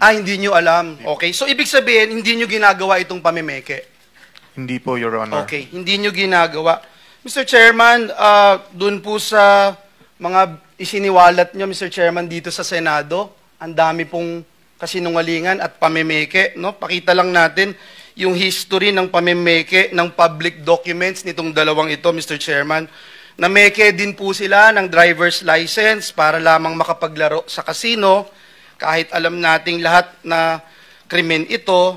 Hindi nyo alam. Okay. So, ibig sabihin, hindi nyo ginagawa itong pamimeke. Hindi po, Your Honor. Okay. Hindi nyo ginagawa. Mr. Chairman, dun po sa mga isiniwalat nyo, Mr. Chairman, dito sa Senado, ang dami pong kasinungalingan at pamimeke. No? Pakita lang natin yung history ng pamimeke ng public documents nitong dalawang ito, Mr. Chairman. Nameke din po sila ng driver's license para lamang makapaglaro sa casino. Kahit alam nating lahat na krimen ito,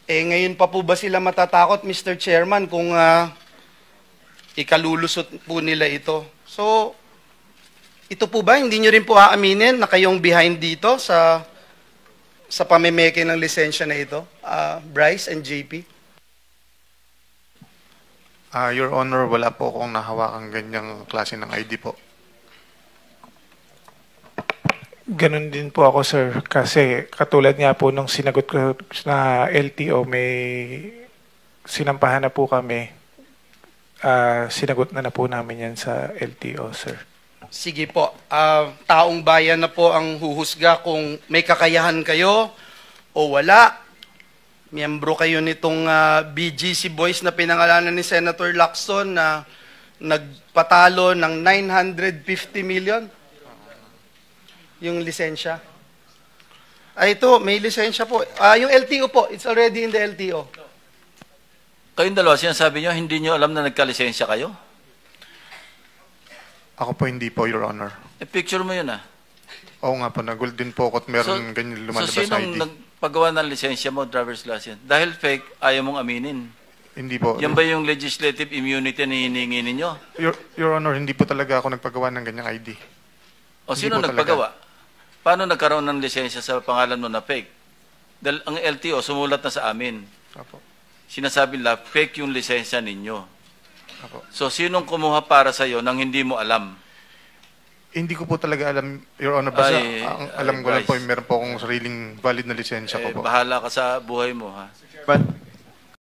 ngayon pa po ba sila matatakot, Mr. Chairman, kung ikalulusot po nila ito? So, ito po ba, hindi nyo rin po aaminin na kayong behind dito sa pamimeke ng lisensya na ito, Bryce and JP? Your Honor, wala po akong nahawakang ganyang klase ng ID po. Ganun din po ako, sir. Kasi katulad nga po nung sinagot ko na LTO, may sinampahan na po kami. Sinagot na po namin yan sa LTO, sir. Sige po. Taong bayan na po ang huhusga kung may kakayahan kayo o wala. Miyembro kayo nitong BGC Boys na pinangalanan ni Senator Lacson na nagpatalo ng 950 million. Yung lisensya. Ito, may lisensya po. Yung LTO po, it's already in the LTO. Kayong dalawa, sinasabi nyo, hindi nyo alam na nagkalisensya kayo? Ako po hindi po, Your Honor. Picture mo yun Oo nga po, nagul din po ako at meron ganyan lumalabas so sinong ID. nagpagawa ng lisensya mo, driver's license? Dahil fake, ayaw mong aminin. Hindi po. Yan ba yung legislative immunity na hiningi ninyo? Your Honor, hindi po talaga ako nagpagawa ng ganyang ID. O sino Hindi po nagpagawa? Paano nagkaroon ng lisensya sa pangalan mo na fake? Dahil ang LTO sumulat na sa amin. Apo. Sinasabi nila, fake yung lisensya ninyo. Apo. So, sinong kumuha para sa'yo nang hindi mo alam? Hindi ko po talaga alam, Your Honor. Basta ang alam ko lang Bryce, po, meron po akong sariling valid na lisensya ko po. Bahala ka sa buhay mo, ha? Chairman,